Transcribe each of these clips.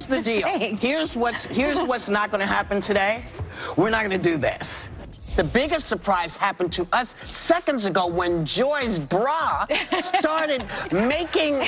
the just deal. saying. Here's what's not going to happen today. We're not going to do this. The biggest surprise happened to us seconds ago when Joy's bra started making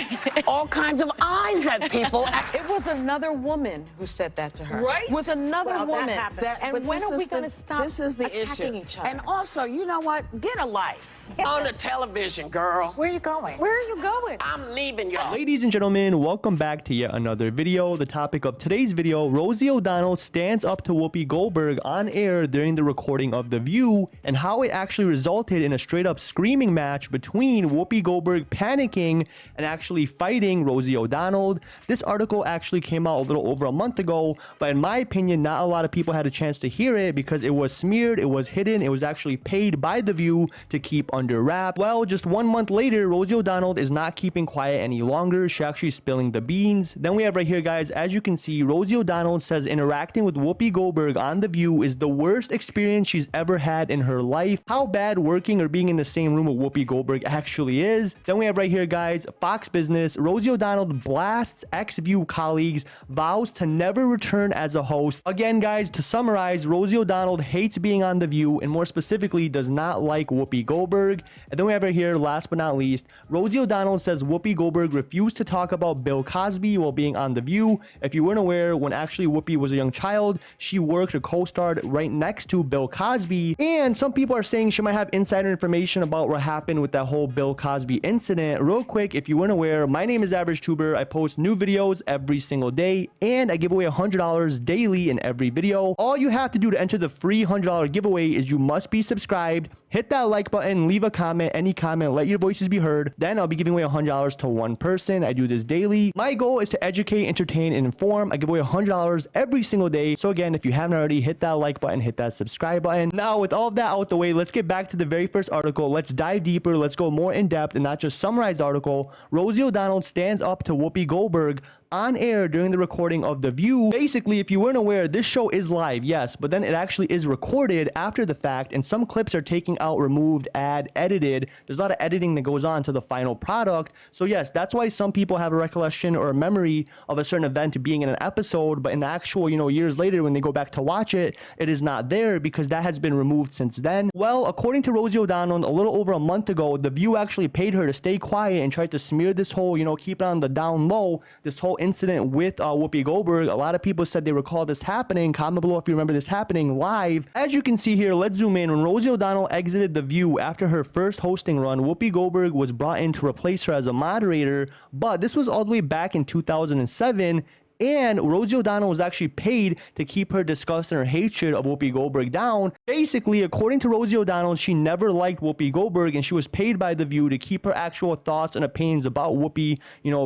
all kinds of eyes at people. It was another woman who said that to her. Right? It was another Well, that woman. happens. And when are we going to stop This is the attacking issue. each other? And also, you know what? Get a life. On the television, girl. Where are you going? Where are you going? I'm leaving y'all. Ladies and gentlemen, welcome back to yet another video. The topic of today's video, Rosie O'Donnell stands up to Whoopi Goldberg on air during the recording of The View, and how it actually resulted in a straight up screaming match between Whoopi Goldberg panicking and actually fighting Rosie O'Donnell. This article actually came out a little over a month ago, but in my opinion, not a lot of people had a chance to hear it because it was smeared, it was hidden, it was actually paid by The View to keep under wrap. Well, just 1 month later, Rosie O'Donnell is not keeping quiet any longer. She's actually spilling the beans. Then we have right here, guys, as you can see, Rosie O'Donnell says interacting with Whoopi Goldberg on The View is the worst experience she's ever had in her life. How bad working or being in the same room with Whoopi Goldberg actually is. Then we have right here, guys, Fox Business. Rosie O'Donnell blasts ex-View colleagues, vows to never return as a host. Again, guys, to summarize, Rosie O'Donnell hates being on The View and more specifically does not like Whoopi Goldberg. And then we have right here, last but not least, Rosie O'Donnell says Whoopi Goldberg refused to talk about Bill Cosby while being on The View. If you weren't aware, when actually Whoopi was a young child, she worked or co-starred right next to Bill Cosby. And some people are saying she might have insider information about what happened with that whole Bill Cosby incident. Real quick, if you weren't aware, my name is Average Tuber. I post new videos every single day and I give away $100 daily in every video. All you have to do to enter the free $100 giveaway is you must be subscribed, hit that like button, leave a comment, any comment, let your voices be heard. Then I'll be giving away $100 to one person. I do this daily. My goal is to educate, entertain, and inform. I give away $100 every single day. So again, if you haven't already, hit that like button, hit that subscribe button. Now, with all of that out the way, let's get back to the very first article. Let's dive deeper. Let's go more in depth and not just summarize the article. Rosie O'Donnell stands up to Whoopi Goldberg on air during the recording of The View. Basically, if you weren't aware, this show is live, yes, but then it actually is recorded after the fact, and some clips are taken out, removed, edited. There's a lot of editing that goes on to the final product. So yes, that's why some people have a recollection or a memory of a certain event being in an episode, but in the actual, years later when they go back to watch it, it is not there because that has been removed since then. Well, according to Rosie O'Donnell, a little over a month ago, The View actually paid her to stay quiet and tried to smear this whole, keep it on the down low, this whole incident with Whoopi Goldberg. A lot of people said they recall this happening. Comment below if you remember this happening live. As you can see here, let's zoom in. When Rosie O'Donnell exited The View after her first hosting run, Whoopi Goldberg was brought in to replace her as a moderator, but this was all the way back in 2007. And Rosie O'Donnell was actually paid to keep her disgust and her hatred of Whoopi Goldberg down. Basically, according to Rosie O'Donnell, she never liked Whoopi Goldberg and she was paid by The View to keep her actual thoughts and opinions about Whoopi,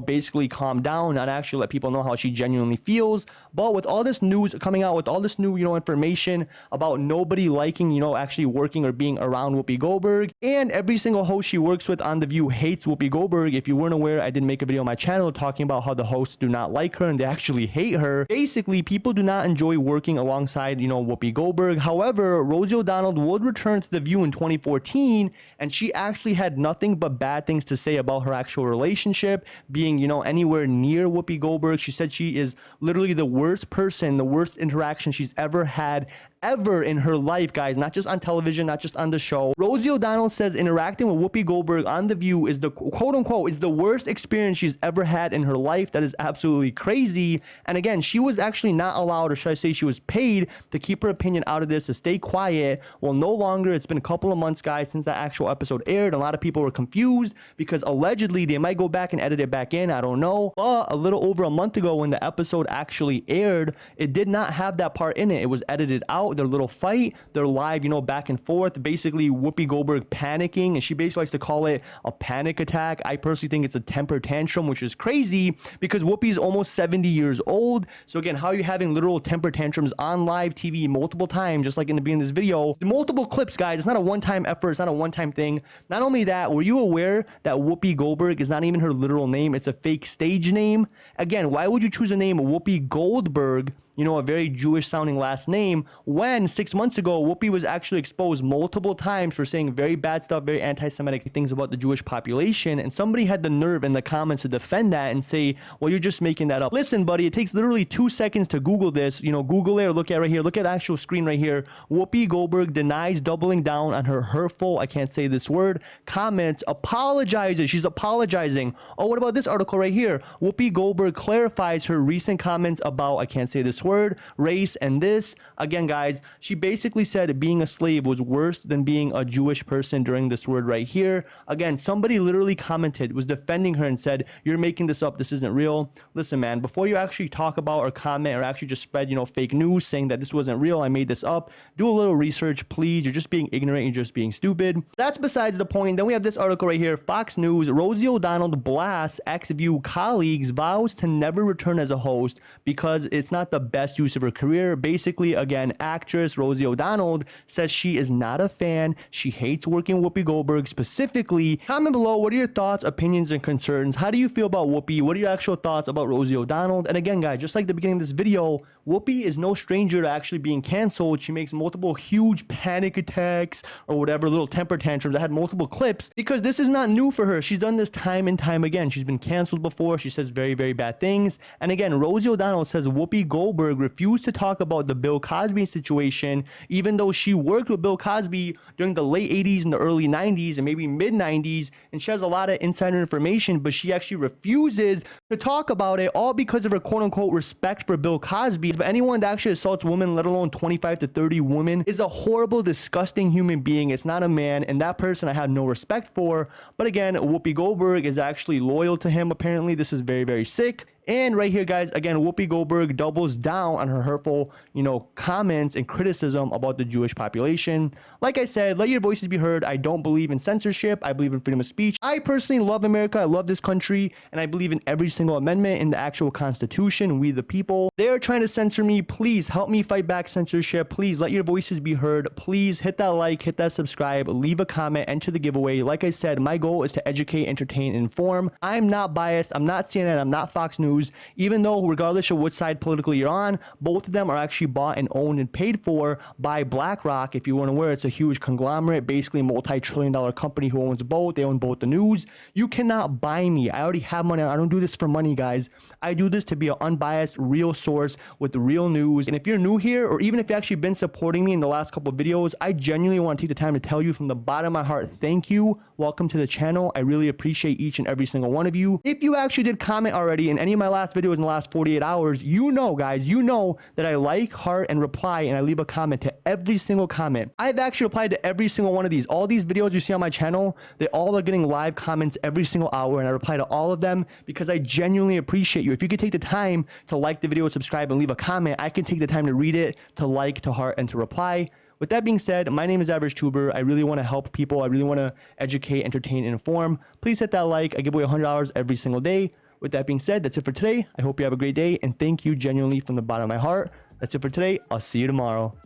basically calm down, not actually let people know how she genuinely feels. But with all this news coming out, with all this new, information about nobody liking, actually working or being around Whoopi Goldberg, and every single host she works with on The View hates Whoopi Goldberg. If you weren't aware, I did make a video on my channel talking about how the hosts do not like her and they actually hate her. Basically, people do not enjoy working alongside, Whoopi Goldberg. However, Rosie O'Donnell would return to The View in 2014, and she actually had nothing but bad things to say about her actual relationship, being, anywhere near Whoopi Goldberg. She said she is literally the worst person, the worst interaction she's ever had in her life, guys, not just on television, not just on the show. Rosie O'Donnell says interacting with Whoopi Goldberg on The View is the quote unquote is the worst experience she's ever had in her life. That is absolutely crazy. And again, she was actually not allowed, or should I say she was paid to keep her opinion out of this, to stay quiet. Well, no longer. It's been a couple of months, guys, since that actual episode aired. A lot of people were confused because allegedly they might go back and edit it back in. I don't know. But a little over a month ago when the episode actually aired, it did not have that part in it. It was edited out. Their little fight, their live, back and forth, basically Whoopi Goldberg panicking, and she basically likes to call it a panic attack. I personally think it's a temper tantrum, which is crazy because Whoopi's almost 70 years old. So again, how are you having literal temper tantrums on live TV multiple times, just like in the beginning of this video? The multiple clips, guys, it's not a one-time effort, it's not a one-time thing. Not only that, were you aware that Whoopi Goldberg is not even her literal name? It's a fake stage name. Again, why would you choose a name Whoopi Goldberg, a very Jewish sounding last name, when when 6 months ago, Whoopi was actually exposed multiple times for saying very bad stuff, very anti-Semitic things about the Jewish population. And somebody had the nerve in the comments to defend that and say, well, you're just making that up. Listen, buddy, it takes literally 2 seconds to Google this. You know, Google it or look at it right here. Look at the actual screen right here. Whoopi Goldberg denies doubling down on her hurtful, I can't say this word, comments, apologizes. She's apologizing. Oh, what about this article right here? Whoopi Goldberg clarifies her recent comments about, I can't say this word, race and this. Again, guys, she basically said being a slave was worse than being a Jewish person during this word right here. Again, somebody literally commented, was defending her and said, you're making this up. This isn't real. Listen, man, before you actually talk about or comment or actually just spread, you know, fake news saying that this wasn't real, I made this up, do a little research, please. You're just being ignorant. You're just being stupid. That's besides the point. Then we have this article right here. Fox News, Rosie O'Donnell blasts ex-View colleagues, vows to never return as a host because it's not the best use of her career. Basically, again, actress Rosie O'Donnell says she is not a fan. She hates working with Whoopi Goldberg specifically. Comment below, what are your thoughts, opinions, and concerns? How do you feel about Whoopi? What are your actual thoughts about Rosie O'Donnell? And again, guys, just like the beginning of this video, Whoopi is no stranger to actually being canceled. She makes multiple huge panic attacks or whatever, little temper tantrums that had multiple clips because this is not new for her. She's done this time and time again. She's been canceled before. She says very, very bad things. And again, Rosie O'Donnell says Whoopi Goldberg refused to talk about the Bill Cosby situation, even though she worked with Bill Cosby during the late 80s and the early 90s and maybe mid 90s. And she has a lot of insider information, but she actually refuses to talk about it, all because of her quote unquote respect for Bill Cosby. But anyone that actually assaults women, let alone 25 to 30 women, is a horrible, disgusting human being. It's not a man, and that person I have no respect for. But again, Whoopi Goldberg is actually loyal to him. Apparently, this is very, very sick. And right here, guys, again, Whoopi Goldberg doubles down on her hurtful, you know, comments and criticism about the Jewish population. Like I said, let your voices be heard. I don't believe in censorship. I believe in freedom of speech. I personally love America. I love this country. And I believe in every single amendment in the actual Constitution. We the people. They're trying to censor me. Please help me fight back censorship. Please let your voices be heard. Please hit that like, hit that subscribe, leave a comment, enter the giveaway. Like I said, my goal is to educate, entertain, and inform. I'm not biased. I'm not CNN. I'm not Fox News. Even though regardless of which side politically you're on, both of them are actually bought and owned and paid for by BlackRock. If you weren't aware, it's a huge conglomerate, basically multi-trillion-dollar company who owns both. They own both the news. You cannot buy me. I already have money. I don't do this for money, guys. I do this to be an unbiased, real source with the real news. And if you're new here, or even if you've actually been supporting me in the last couple of videos, I genuinely want to take the time to tell you from the bottom of my heart, thank you. Welcome to the channel. I really appreciate each and every single one of you. If you actually did comment already in any of my last videos in the last 48 hours, you know, guys, you know that I like, heart, and reply, and I leave a comment to every single comment. I've actually replied to every single one of these. All these videos you see on my channel, they all are getting live comments every single hour, and I reply to all of them because I genuinely appreciate you. If you could take the time to like the video, subscribe, and leave a comment, I can take the time to read it, to like, to heart, and to reply. With that being said, my name is Average Tuber. I really want to help people. I really want to educate, entertain, and inform. Please hit that like. I give away $100 every single day. With that being said, that's it for today. I hope you have a great day, and thank you genuinely from the bottom of my heart. That's it for today. I'll see you tomorrow.